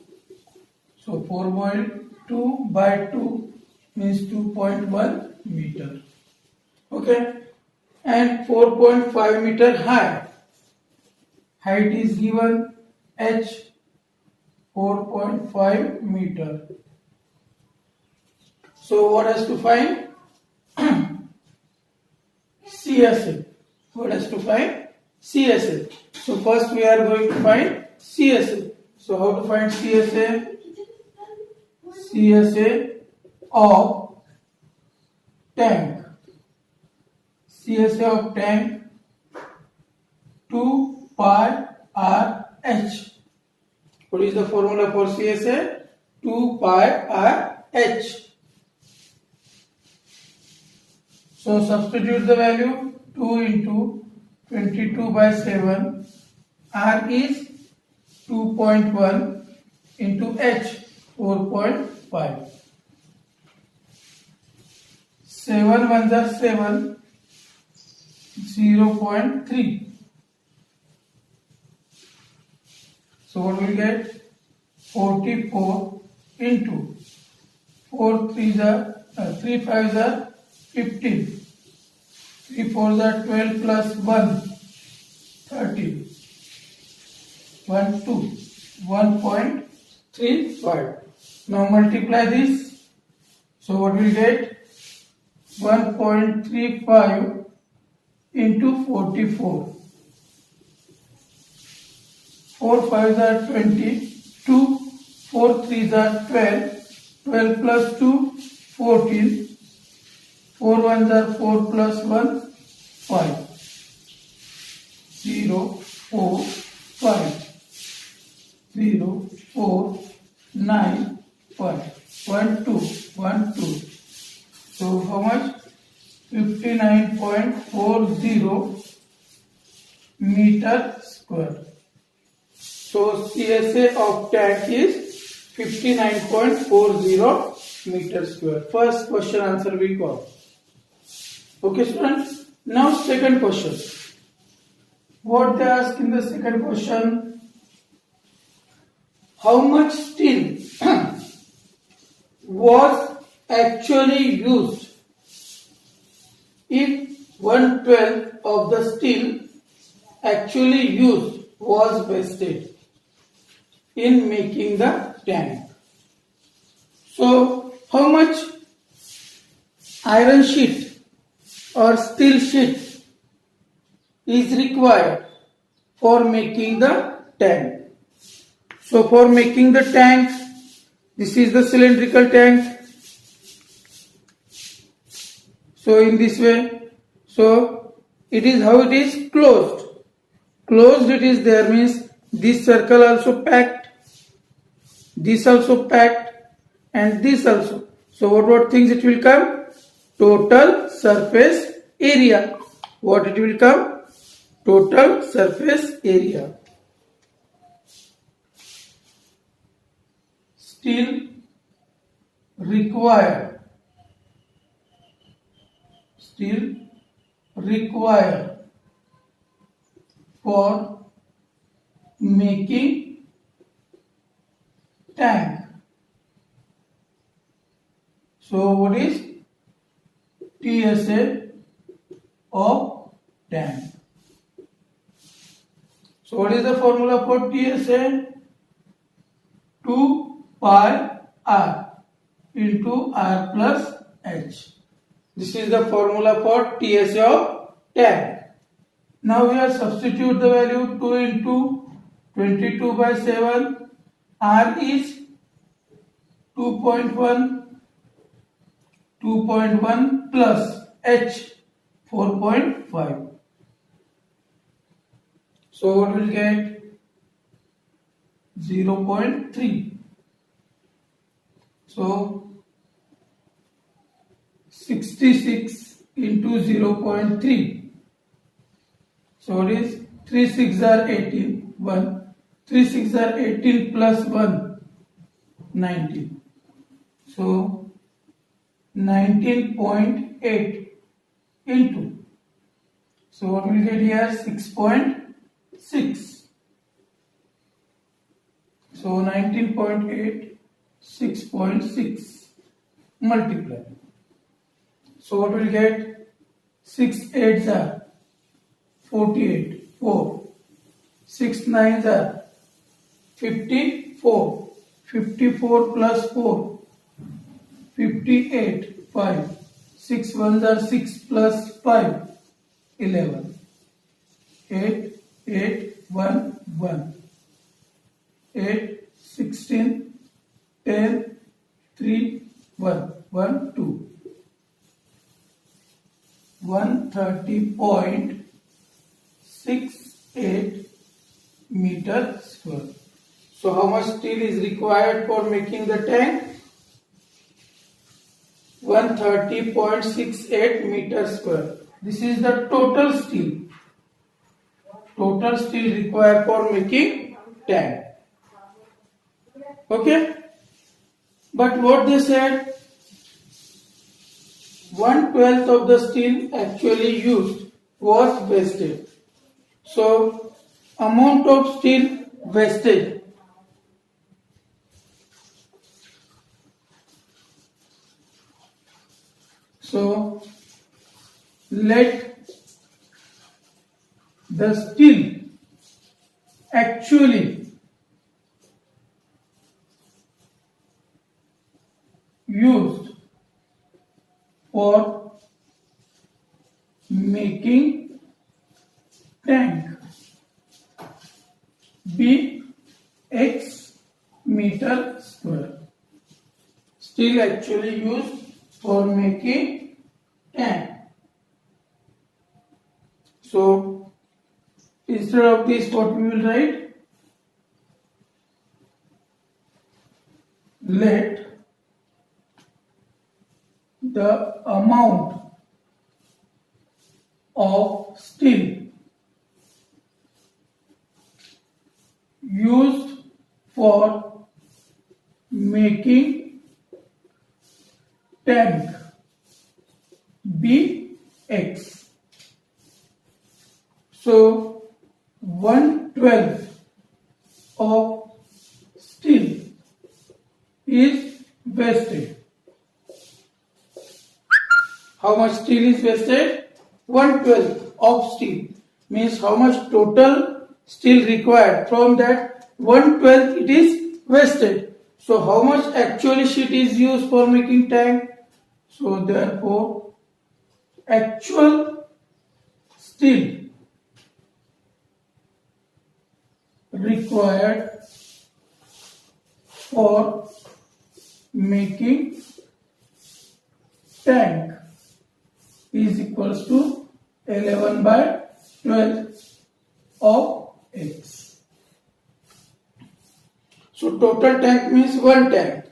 So 4.2 by 2 means 2.1 meter. Okay. And 4.5 meter high. Height is given H, 4.5 meter. So what has to find? CSA. What has to find? CSA. So first we are going to find CSA. So how to find CSA? CSA of tank. CSA of tank 2 pi RH. What is the formula for CSA? 2 pi RH. So substitute the value 2 into 22 by 7. R is 2.1 into H 4.5. 7 ones are 7. 0.3. So what we get? 44 into 4 3s are 3 5s are 15. 3 4s are 12 plus 1 13. 1 2 1.35. Now multiply this. So what we get? 1.35 into 44. 4 5s are 20, 2, 4 3s are 12, 12 plus 2, 14, 4 1s are 4 plus 1, 5, 0, 4, 5, 0, 4, 9, 5, 1, 2, 1, 2. So how much? 59.40 meter square. So CSA of tank is 59.40 meter square. First question answer we got. Okay students. Now second question. What they ask in the second question? How much steel was actually used if 1/12 of the steel actually used was wasted in making the tank? So how much iron sheet or steel sheet is required for making the tank? So for making the tank, this is the cylindrical tank. So in this way, so it is how it is closed. Closed it is there means this circle also packed, this also packed, and this also. So what things it will come? Total surface area. What it will come? Total surface area. Steel required for making tank. So what is TSA of tank? So what is the formula for TSA? 2 pi r into r plus h. This is the formula for TSA of tank. Now we are substitute the value 2 into 22 by 7. R is 2.1 plus H 4.5. So what will get? 0.3. So 66 into 0.3. So it is 3 6 are 18. 1. 3 6 are 18 plus 1. 19. So 19.8 into. So what will get here? 6.6. So 19.8, 6.6 multiply. So what will get? 6 8s are 48, 4. 6 9s are 54. 54 plus 4, 58, 5. 6 1s are 6 plus 5, 11. 8, 8, 1, 1. 8, 16, 10, 3, 1, 1, 2. 130.68 meter square. So how much steel is required for making the tank? 130.68 meter square. This is the total steel. Total steel required for making tank. Okay? But what they said? 1/12 of the steel actually used was wasted. So amount of steel wasted. So let the steel actually used for making tank be x meter square. Steel actually used for making tank. So instead of this, what we will write? Let the amount of steel used for making tank be x. So 1/12 of steel is wasted. How much steel is wasted? 1/12 of steel means how much total steel required. From that 1/12 it is wasted. So how much actually sheet is used for making tank? So therefore actual steel required for making tank is equals to 11/12 of x. So total tank means one tank.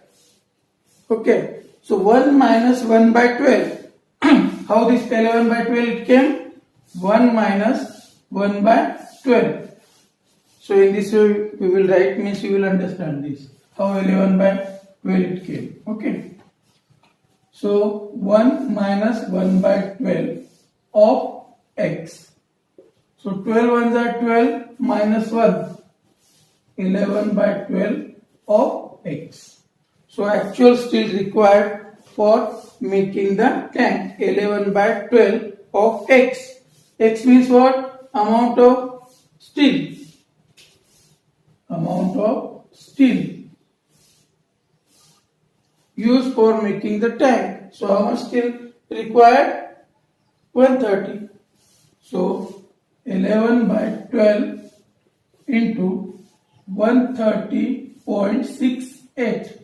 Okay. So 1 minus 1/12. How this 11/12 it came? 1 minus 1/12. So in this way we will write, means you will understand this. How 11/12 it came. Okay. So 1 minus 1/12 of x. So 12 ones are 12 minus 1. 11 by 12 of x. So actual steel required for making the tank. 11 by 12 of x. X means what? Amount of steel. Amount of steel used for making the tank. So how much steel required? 130. So 11 by 12 into 130.68.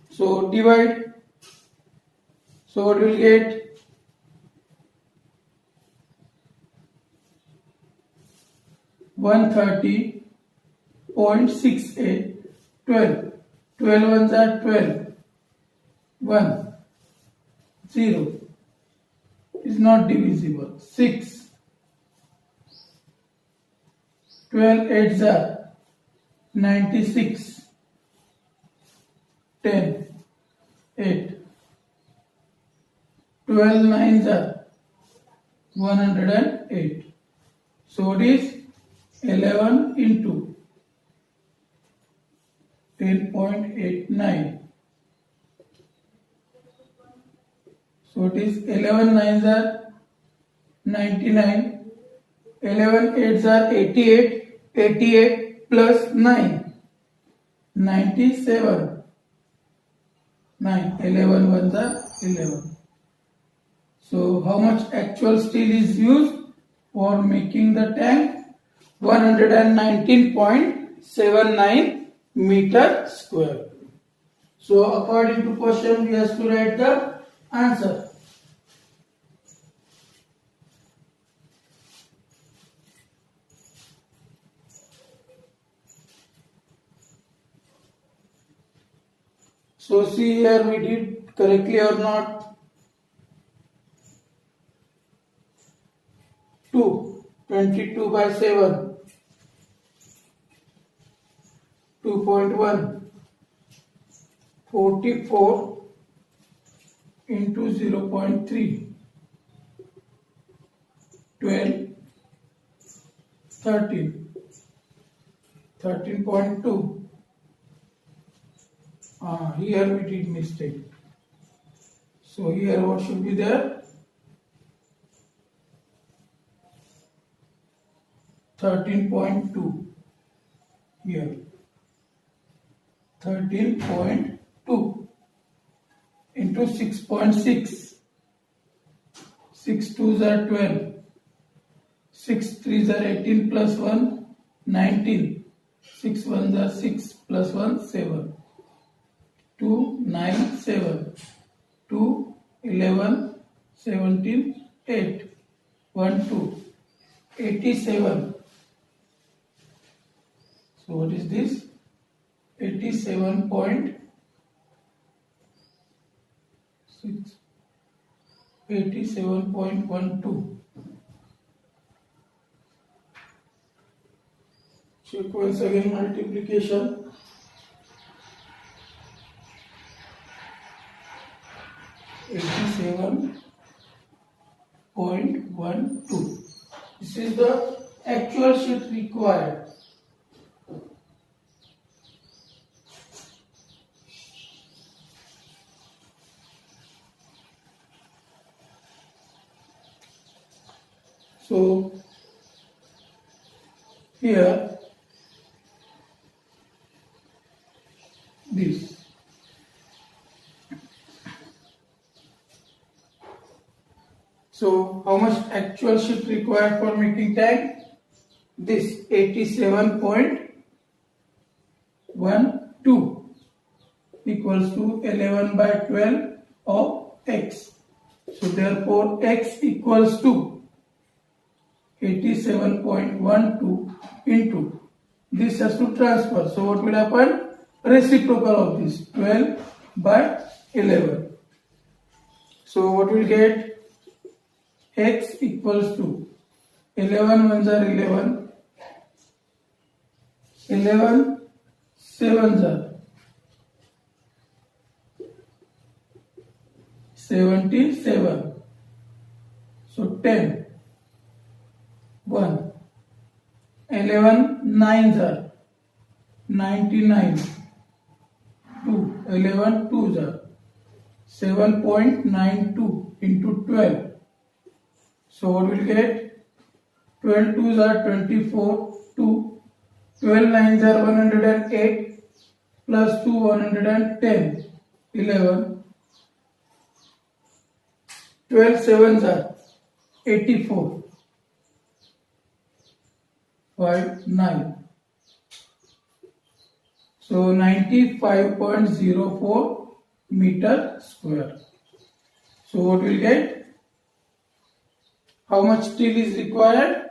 So divide. So what will get? 130.68. 12. 12 ones are 12. 1. 0 is not divisible. 6. 12 eights are 96. 10. 8. 12 nines are 108. So it is 11 into 10.89. So it is 11 nines are 99. 11 eights are 88. 88 plus 9. 97. 9. 11 ones are 11. So how much actual steel is used for making the tank? 119.79 meter square. So according to question, we have to write the answer. So see here we did correctly or not. 2. 22 by 7. 2.1. 44 into 0.3. 12. 13. 13.2. Here we did mistake. So here what should be there? 13.2. Here 13.2 into 6.6. 6 2s are 12. 6 3s are 18 plus 1 19. 6 1s are 6 plus 1 7. 2 9 7. 2 11 17 8. 1 2 87. So what is this? 87.6. 87.12. Check once again multiplication. 87.12. This is the actual sheet required. So here this. So how much actual sheet required for making tank? This 87.12 equals to 11 by 12 of x. So therefore x equals to 87.12 into this has to transfer. So what will happen? Reciprocal of this 12 by 11. So what will get? X equals to 11 ones are 11. 11 sevens are 77. So 10. 1, 11 9s are 99, 2, 11 2s are 7.92 into 12. So what will get? 12 2s are 24, 2, 12 9s are 108, plus 2 110, 11, 12 7s are 84, 5 9. So 95.04 meter square. So what will get? How much steel is required?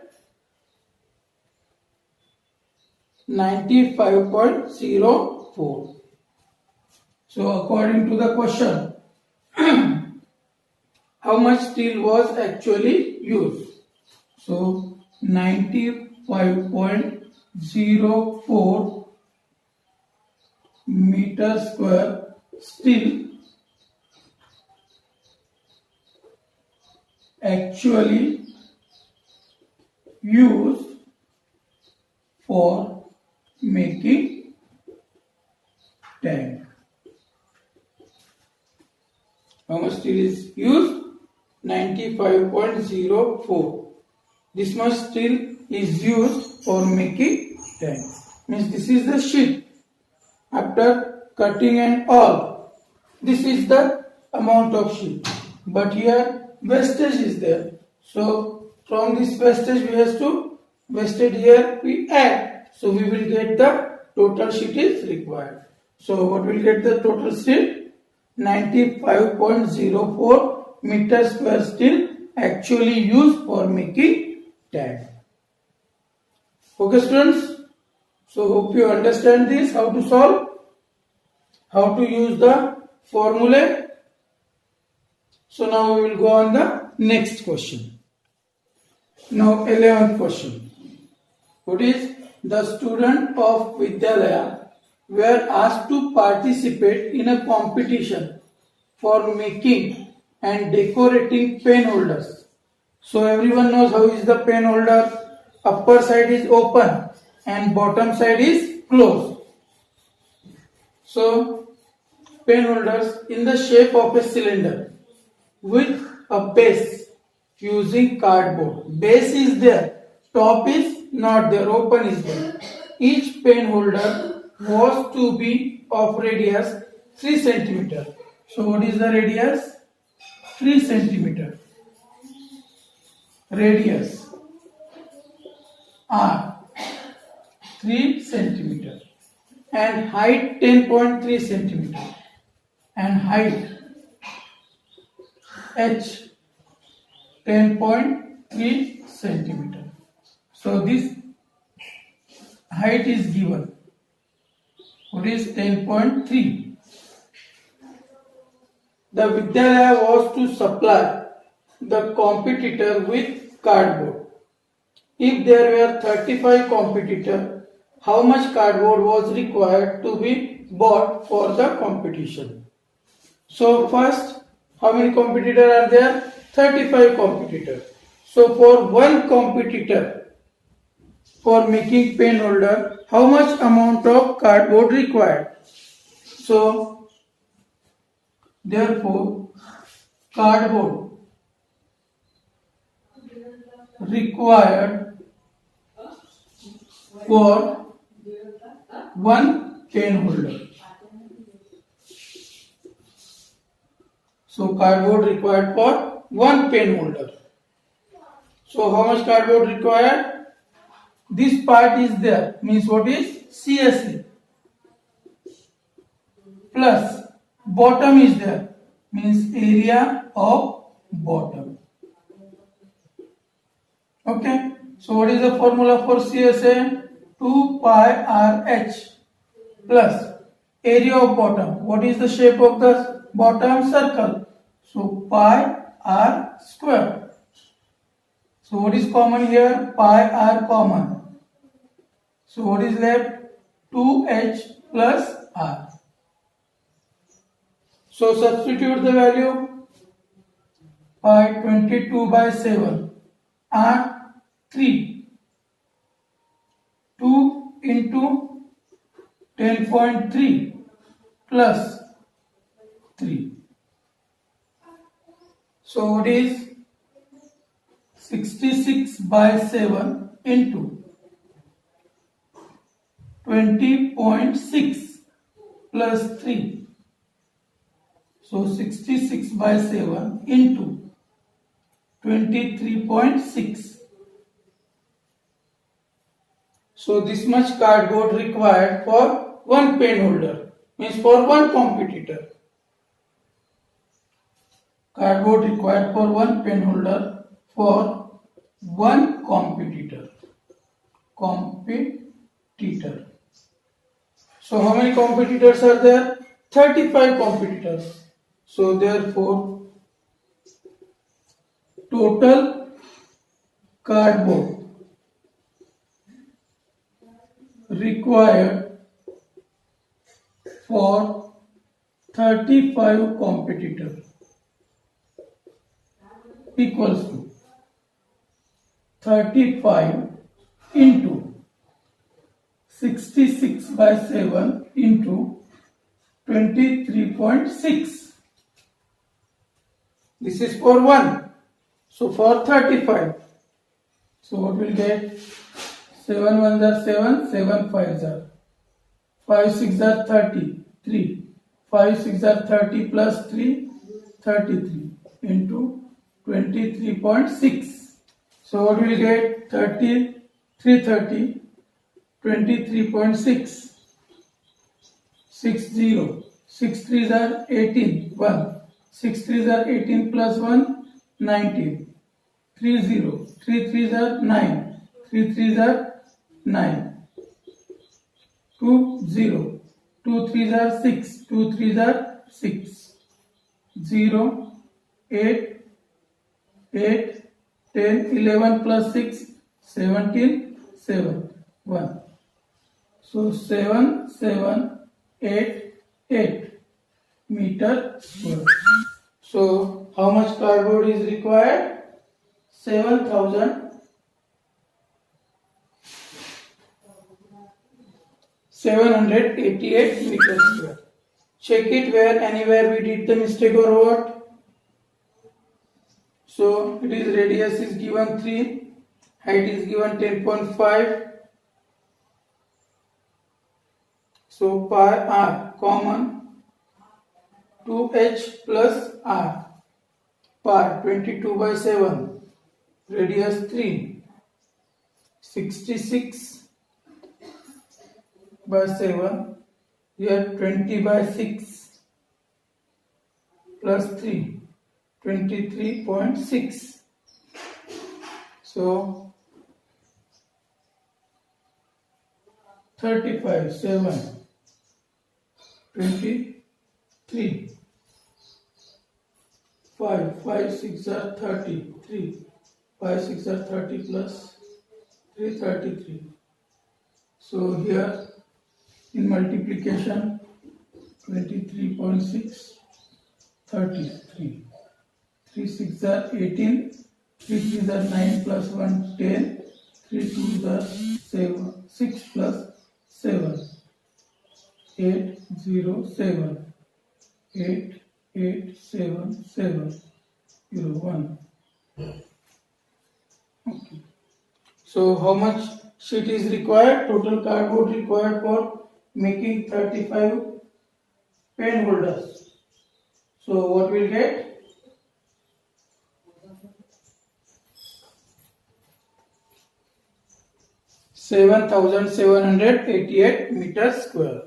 95.04. So according to the question, how much steel was actually used? So 95.04 meter square steel actually used for making tank. How much steel is used? 95.04. This much steel is used for making tank. Means this is the sheet. After cutting and all, this is the amount of sheet. But here wastage is there. So from this wastage we have to wastage here we add. So we will get the total sheet is required. So what will get the total steel? 95.04 meter square steel actually used for making tank. Okay students, so hope you understand this, how to solve, how to use the formula. So now we will go on the next question. Now 11th question. What is? The student of Vidyalaya were asked to participate in a competition for making and decorating pen holders. So everyone knows how is the pen holder. Upper side is open and bottom side is closed. So pen holders in the shape of a cylinder with a base using cardboard. Base is there, top is not there, open is there. Each pen holder was to be of radius 3 cm. So what is the radius? 3 cm. Radius R 3 cm and height 10.3 cm and height H 10.3 cm. So this height is given. What is 10.3? The Vidyalaya was to supply the competitor with cardboard. If there were 35 competitors, how much cardboard was required to be bought for the competition? So first, how many competitors are there? 35 competitors. So for one competitor, for making pen holder, how much amount of cardboard required? So therefore cardboard required for one pen holder. So cardboard required for one pen holder. So how much cardboard required? This part is there, means what is? CSA plus bottom is there, means area of bottom. Okay, so what is the formula for CSA? 2 pi RH plus area of bottom. What is the shape of the bottom? Circle. So pi r square. So what is common here? Pi r common. So what is left? 2h plus r. So substitute the value. Pi 22 by 7 r 3 2 into 10.3 plus 3. So it is 66 by 7 into 20.6 plus 3. So 66 by 7 into 23.6. So this much cardboard required for one pen holder, means for one competitor. Cardboard required for one pen holder for one competitor. So how many competitors are there? 35 competitors. So therefore total cardboard required for 35 competitors equals to 35 into 66 by 7 into 23.6. This is for 1. So for 35. So what will get? 7 1s are 7, 7 5s are 5 6 are 30, 3. 5 6 are 30 plus 3, 33 into 23.6. So what will get? 30, 330, 23.6. 6 0. 6 3s are 18, 1. 6 3s are 18 plus 1, 19. 3 0. 3 3s are 9. 3 3s are 9. 2 0. 2 3s are 6. 2 3s are 6. 0, 8, 8, 10, 11 plus 6, 17, 7, 1. So 7, 7, 8, 8 meter square. So how much cardboard is required? 7,788 meters square. Check it where anywhere we did the mistake or what. So it is radius is given 3, height is given 10.5. So pi r common 2h plus r. Pi 22 by 7. Radius 3. 66 by 7. Here 20 by 6 plus 3. 23.6. So 35, 7, 23. 5, 5, 6 are 30, 3. 5, 6 are 30 plus 3, 33. So here in multiplication 23.6, 33. 3 6 are 18, 3 3s are 9 plus 1, 10, 3 2s are 7, 6 plus 7, 8 0 7, 8 8 7 7 0 1. Okay. So how much sheet is required? Total cardboard required for making 35 pen holders. So what will get? 7,788 meters square.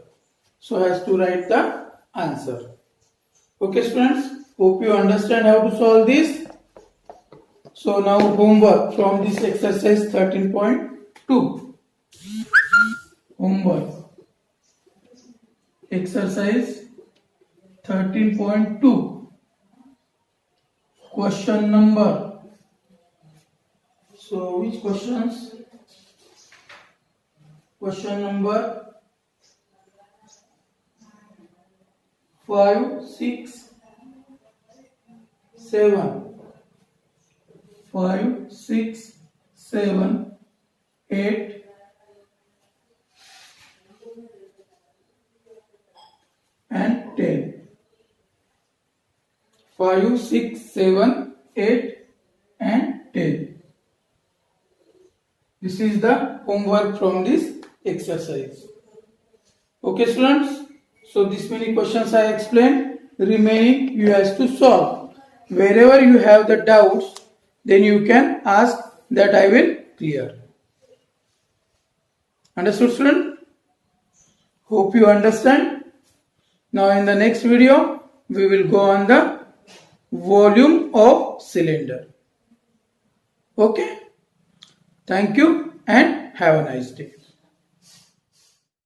So has to write the answer. Okay students, hope you understand how to solve this. So now homework from this exercise 13.2. Homework. Exercise 13.2. Question number. So which questions? Question number 5, 6, 7. 5, 6, 7, 8, 5, 6, 7, 8 and 10. This is the homework from this exercise. Okay students, so this many questions I explained. Remaining you have to solve. Wherever you have the doubts, then you can ask, that I will clear. Understood student? Hope you understand. Now in the next video, we will go on the volume of cylinder. Okay? Thank you and have a nice day.